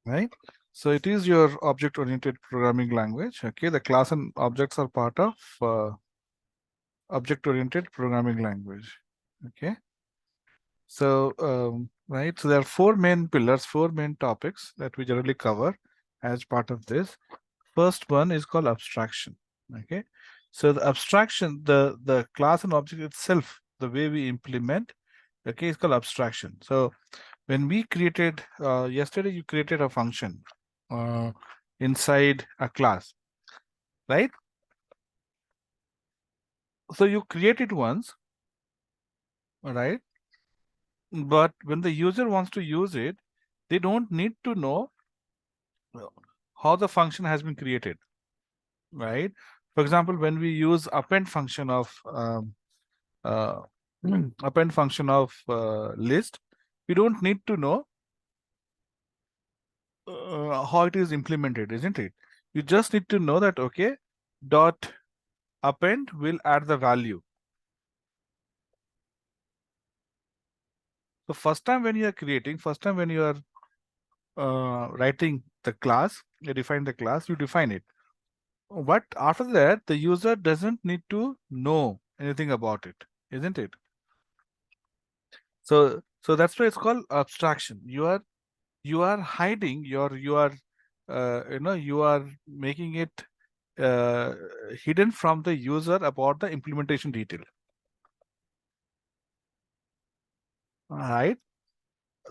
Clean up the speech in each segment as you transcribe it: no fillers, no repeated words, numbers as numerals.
right? So it is your object-oriented programming language. Okay, the class and objects are part of object-oriented programming language. Okay, so right, so there are four main pillars, four main topics that we generally cover as part of this. First one is called abstraction. Okay, so the abstraction, the class and object itself, the way we implement, okay, is called abstraction. So when we created yesterday, you created a function uh, inside a class, right? So you create it once, right? But when the user wants to use it, they don't need to know how the function has been created, right? For example, when we use append function of uh, append function of list, we don't need to know how it is implemented, isn't it? You just need to know that, okay, dot append will add the value. So first time when you are creating, first time when you are writing the class, you define the class, you define it. But after that, the user doesn't need to know anything about it, isn't it? So that's why it's called abstraction. You are hiding you are making it hidden from the user about the implementation detail. All right.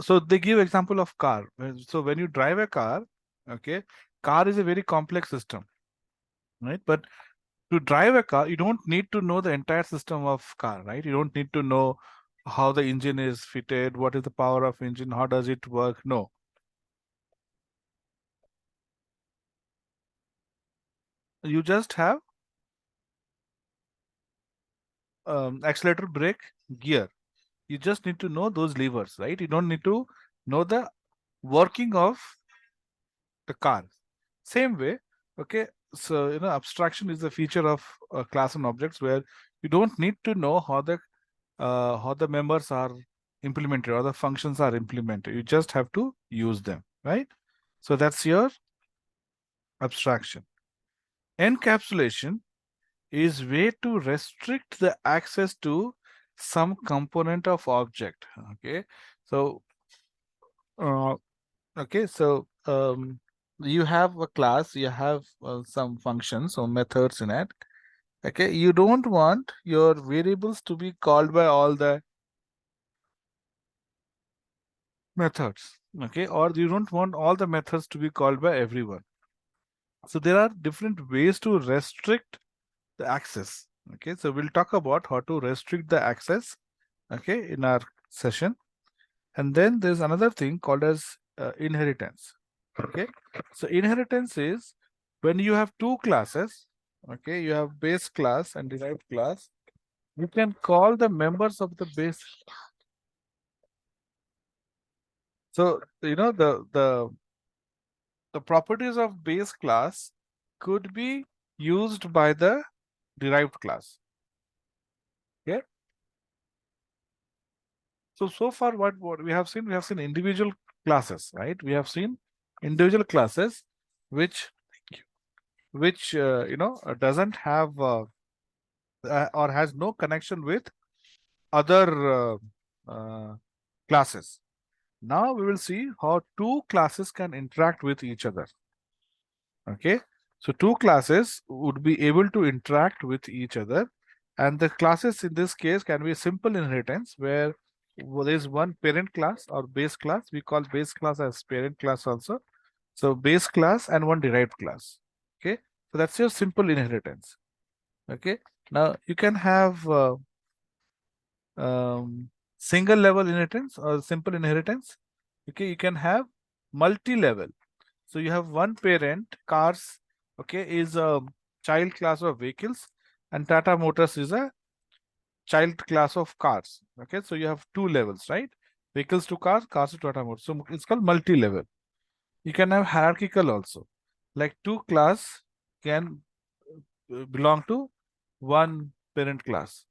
So they give example of car. So when you drive a car, okay, car is a very complex system, right? But to drive a car, you don't need to know the entire system of car, right? You don't need to know how the engine is fitted, what is the power of engine, how does it work? No. You just have accelerator, brake, gear. You just need to know those levers, right? You don't need to know the working of the car. Same way, okay. So abstraction is a feature of class and objects where you don't need to know how the members are implemented or the functions are implemented. You just have to use them, right? So that's your abstraction. Encapsulation is way to restrict the access to some component of object. Okay, so uh, you have a class, you have some functions or methods in it. Okay, you don't want your variables to be called by all the methods. Okay, or you don't want all the methods to be called by everyone. So there are different ways to restrict the access. Okay, so we'll talk about how to restrict the access, okay, in our session. And then there's another thing called as inheritance. Okay, so inheritance is when you have two classes, okay, you have base class and derived class, you can call the members of the base. So the properties of base class could be used by the derived class. Okay, so far what we have seen, individual classes, right? We have seen individual classes which doesn't have or has no connection with other classes. Now we will see how two classes can interact with each other. Okay, so two classes would be able to interact with each other, and the classes in this case can be simple inheritance where there is one parent class or base class. We call base class as parent class also. So base class and one derived class. Okay, so that's your simple inheritance. Okay, now you can have single level inheritance or simple inheritance. Okay, you can have multi-level. So you have one parent, cars, okay, is a child class of vehicles, and Tata Motors is a child class of cars. Okay, so you have two levels, right? Vehicles to cars, cars to Tata Motors. So it's called multi-level. You can have hierarchical also. Like two class can belong to one parent class.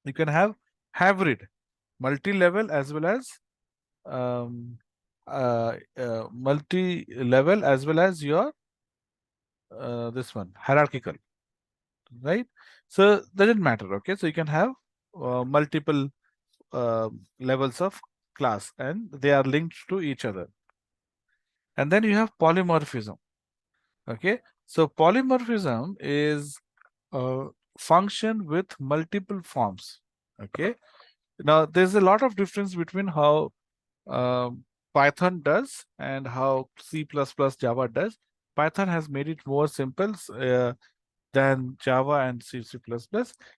You can have hybrid, multi-level as well as um, multi-level as well as your this one hierarchical, right? So doesn't matter. Okay, so you can have multiple uh, levels of class and they are linked to each other. And then you have polymorphism. Okay, so polymorphism is a function with multiple forms. Okay, now there's a lot of difference between how um, Python does and how C++ Java does. Python has made it more simple than Java and C++.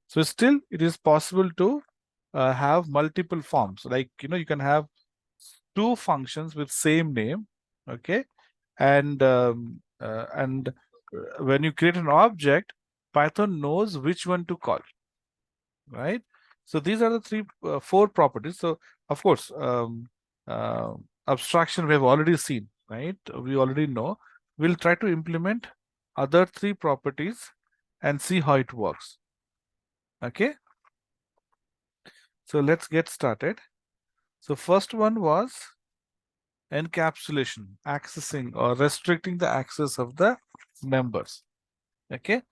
So still, it is possible to have multiple forms. Like, you can have two functions with same name, okay? And when you create an object, Python knows which one to call, right? So these are the four properties. So of course, uh, abstraction we have already seen, right? We already know. We'll try to implement other three properties and see how it works. Okay. So let's get started. So first one was encapsulation, accessing or restricting the access of the members. Okay.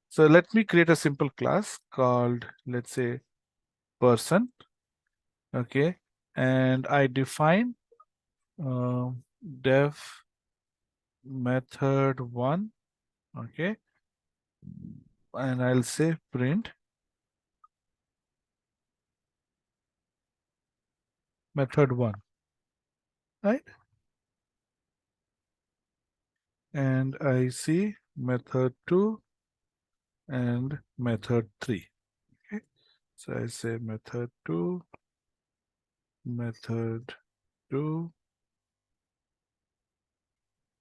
So let me create a simple class called, let's say, person. Okay. And I define def method one. Okay. And I'll say print method one, right? And I see method two and method three. Okay. So I say method two, method two,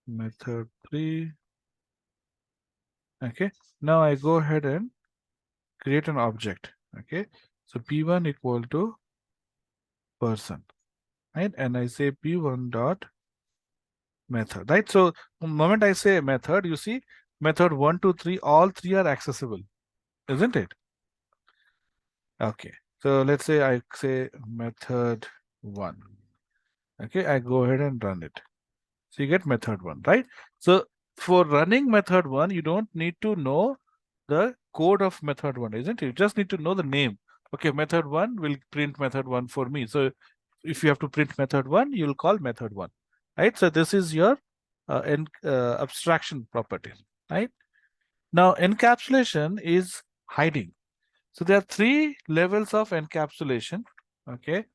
method three. Okay. Now I go ahead and create an object. Okay. So P1 equal to person, right? And I say P1 dot method, right? So the moment I say method, you see method 1, 2, 3, all three are accessible, isn't it? Okay. So let's say I say method 1. Okay, I go ahead and run it. So you get method 1, right? So for running method 1, you don't need to know the code of method 1, isn't it? You just need to know the name. Okay, method 1 will print method 1 for me. So if you have to print method 1, you'll call method 1, right? So this is your abstraction property, right? Now encapsulation is hiding. So there are three levels of encapsulation. Okay,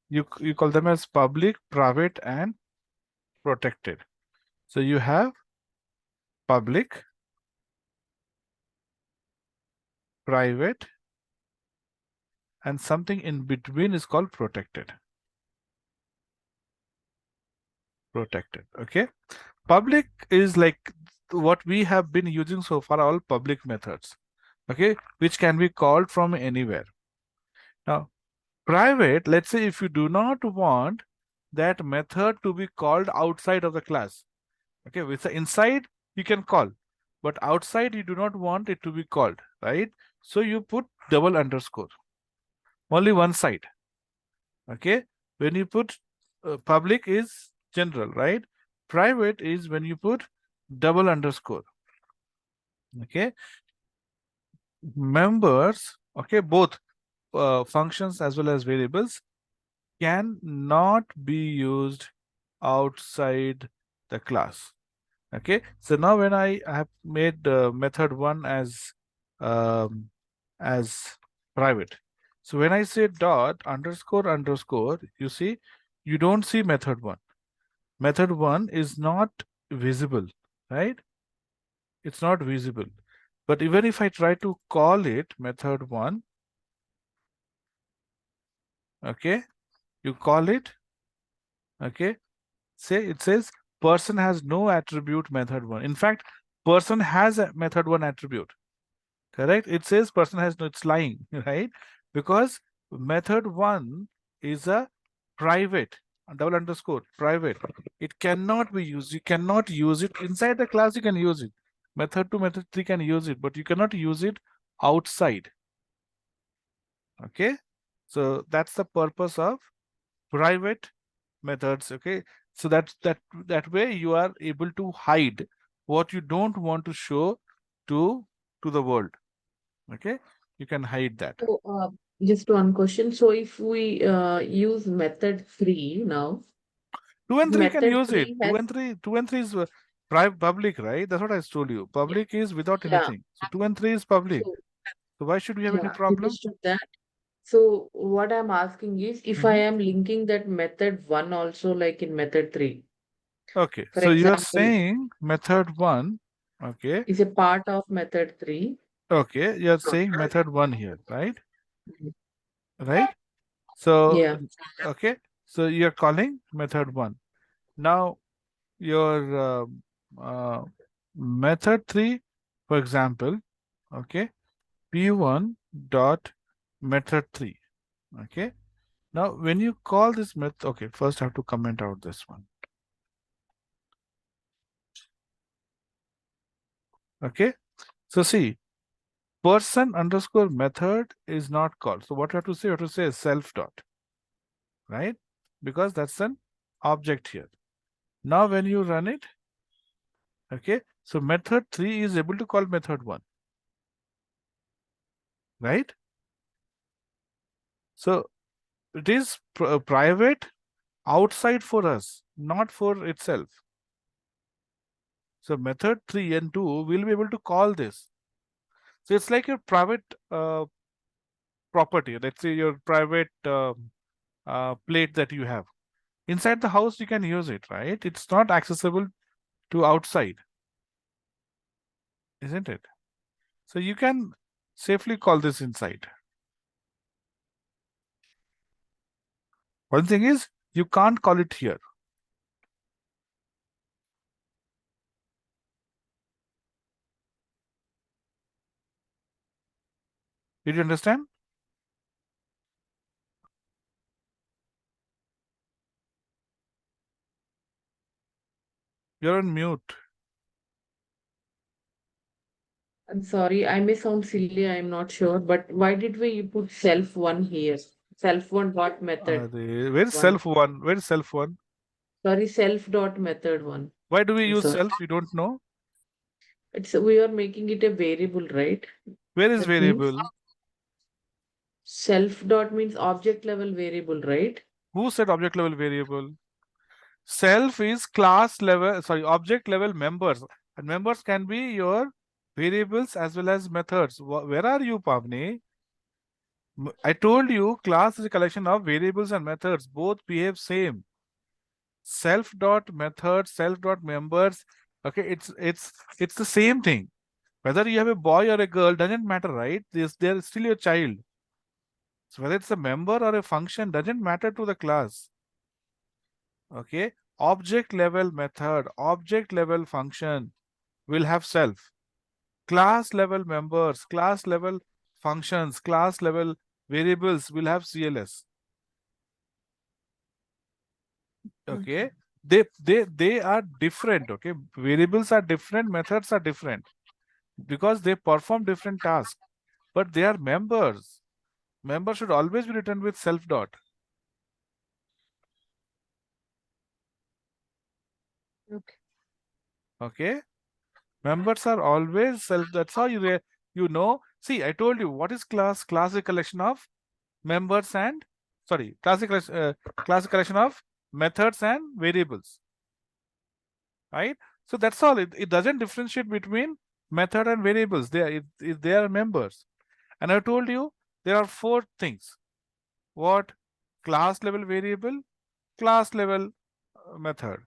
you call them as public, private, and protected. So you have public, private, and something in between is called protected. Protected. Okay. Public is like what we have been using so far, all public methods. Okay, which can be called from anywhere. Now, private, let's say if you do not want that method to be called outside of the class. Okay, with the inside you can call, but outside you do not want it to be called, right? So you put double underscore, only one side. Okay, when you put public is general, right? Private is when you put double underscore. Okay, members, okay, both functions as well as variables can not be used outside the class. Okay, so now when I have made method 1 um, as private, so when I say dot underscore underscore, you see, you don't see method 1. Method 1 is not visible, right? It's not visible. But even if I try to call it method 1, okay, you call it, okay, say it says person has no attribute method 1. In fact, person has a method 1 attribute. Correct? It says person has no, it's lying, right? Because method 1 is a private, double underscore, private. It cannot be used. You cannot use it inside the class. You can use it. Method 2, method 3 can use it, but you cannot use it outside. Okay? So that's the purpose of private methods. Okay, so that way you are able to hide what you don't want to show to the world. Okay, you can hide that. So, just one question. So, if we use method 3 now, 2 and 3 can method use it. 3 Two has, and three, two and three is private public, right? That's what I told you. Public is without yeah. anything. So 2 and 3 is public. So, So why should we have any yeah, problem? understood that. So, what I'm asking is if I Mhm. am linking that method 1 also like in method 3, Okay, for so you are example, saying method one. Okay, is a part of method 3. okay, you are saying method one here, right? Right. So Yeah. okay, so you are calling method one. Now your method three, for example, okay, p1 dot method three. Okay. Now when you call this method, okay, first I have to comment out this one. Okay. So see, person underscore method is not called. So what you have to say? You have to say self dot, right? Because that's an object here. Now when you run it, okay, so method 3 is able to call method 1, right? So it is private outside for us, not for itself. So method 3 and 2 will be able to call this. So it's like your private property. Let's say your private plate that you have. Inside the house, you can use it, right? It's not accessible to outside, isn't it? So you can safely call this inside. One thing is, you can't call it here. Did you understand? You're on mute. I'm sorry, I may sound silly, I'm not sure, but why did we put self 1 here? Self 1 dot method Where is 1. self one? Where is self one? Sorry, self dot method 1. Why do we I'm use sorry. self? We don't know. It's we are making it a variable, right? Where is That means variable? self dot means object level variable, right? Who said object level variable? Self is class level, sorry, object level members. And members can be your variables as well as methods. Where are you, Pavni? I told you class is a collection of variables and methods. Both behave same. Self dot method, self dot members. Okay, it's the same thing. Whether you have a boy or a girl doesn't matter, right? They're still your child. So whether it's a member or a function doesn't matter to the class. Okay, object level method, object level function will have self. Class level members, class level functions, class level variables will have CLS. Okay, Okay. they are different. Okay, variables are different, methods are different because they perform different tasks, but they are members. Members should always be written with self dot. Okay. Okay, members are always self. That's how you know. See, I told you what is class. Class is a collection of members and sorry, class is a collection of methods and variables, right? So that's all. It doesn't differentiate between method and variables. They are members. And I told you there are four things. What? Class level variable, class level method,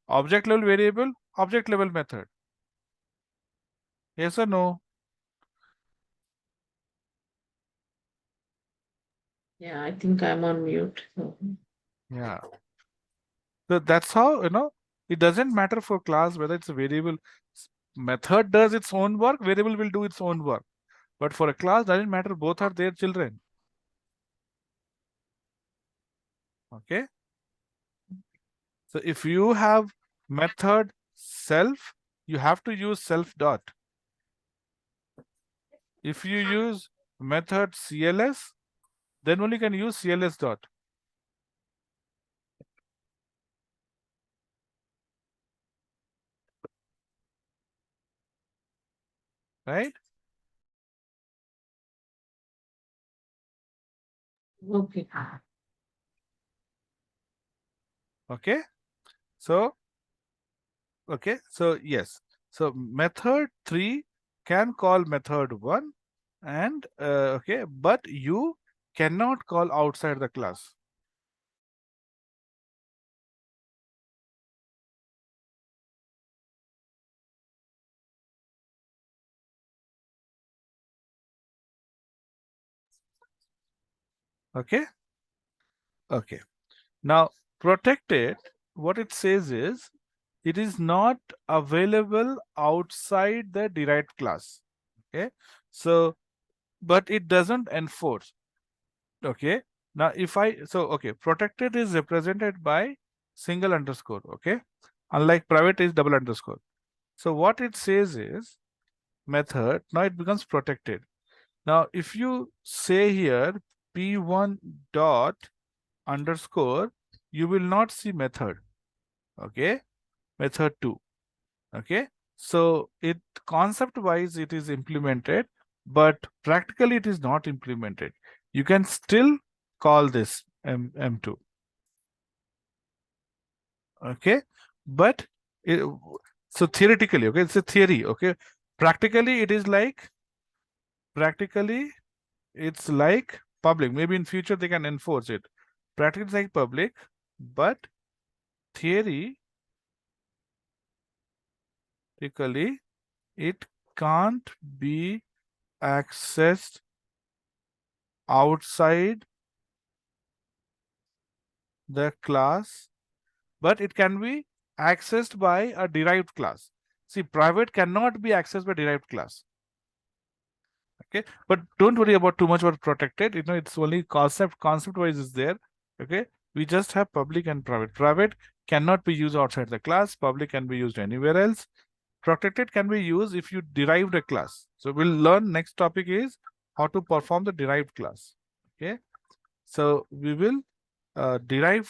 object level variable, object level method. Yes or no? Yeah, I think I'm on mute. So, Yeah. So that's how, it doesn't matter for class whether it's a variable. Method does its own work, variable will do its own work. But for a class, doesn't matter, both are their children. Okay. So if you have method self, you have to use self dot. If you use method CLS, then only you can use CLS dot. Right? Okay. Okay. So, okay. So, yes. So, method 3 can call method 1 and, okay, but you cannot call outside the class. Okay. Okay. Now, protected, what it says is it is not available outside the derived class. Okay. So, but it doesn't enforce. Okay. Now, if I, so, okay, protected is represented by single underscore. Okay. Unlike private is double underscore. So, what it says is method, now it becomes protected. Now, if you say here p1 dot underscore, you will not see method. Okay. Method 2. Okay. So it concept wise it is implemented, but practically it is not implemented. You can still call this M2. Okay. But it, so theoretically, okay, it's a theory. Okay. Practically it is like, practically it's like public. Maybe in future they can enforce it. Practically it's like public, but theoretically it can't be accessed outside the class, but it can be accessed by a derived class. See, private cannot be accessed by derived class. Okay, but don't worry about too much about protected. You know, it's only concept wise is there. Okay, we just have public and private. Private cannot be used outside the class. Public can be used anywhere else. Protected can be used if you derived a class. So we'll learn next topic is how to perform the derived class. Okay, so we will derive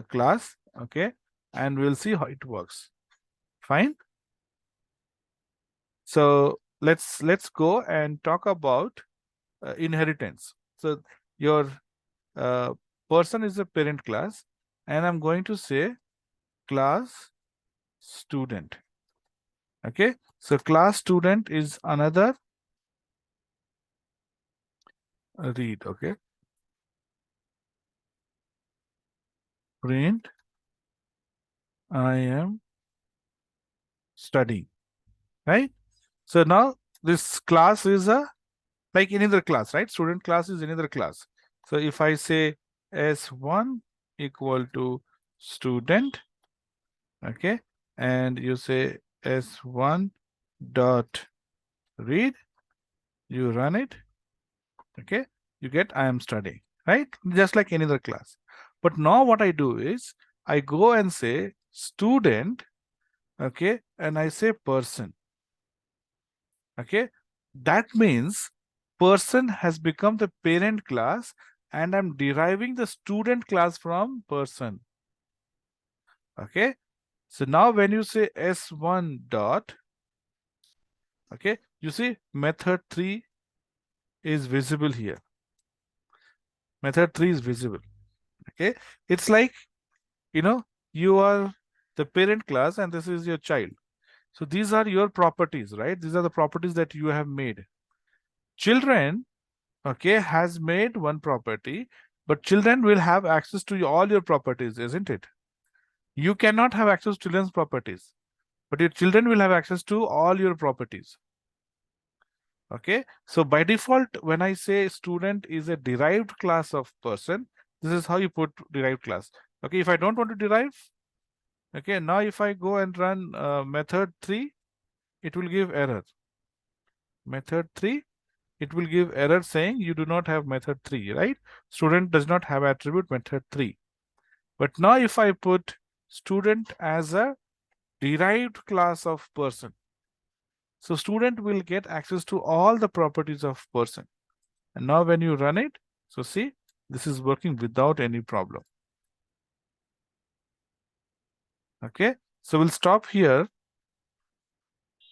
class. Okay, and we'll see how it works. Fine. So let's go and talk about inheritance. So your uh, person is a parent class, and I'm going to say class student. Okay, so class student is another read. Okay, print I am studying. Right. So now this class is a like any other class, right? Student class is any other class. So if I say S1 equal to student, okay, and you say S1 dot read, you run it, okay, you get I am studying, right? Just like any other class. But now what I do is I go and say student, okay, and I say person, okay. That means person has become the parent class and I'm deriving the student class from person. Okay. So now when you say S1 dot, okay, you see method 3 is visible here. Method 3 is visible. Okay. It's like, you know, you are the parent class and this is your child. So these are your properties, right? These are the properties that you have made. Children, okay, has made one property, but children will have access to all your properties, isn't it? You cannot have access to children's properties, but your children will have access to all your properties. Okay, so by default, when I say student is a derived class of person, this is how you put derived class. Okay, if I don't want to derive, okay, now if I go and run method 3, it will give error. Method 3, it will give error saying you do not have method 3, right? Student does not have attribute method 3. But now if I put student as a derived class of person, so student will get access to all the properties of person. And now when you run it, So see, this is working without any problem. Okay, so we'll stop here.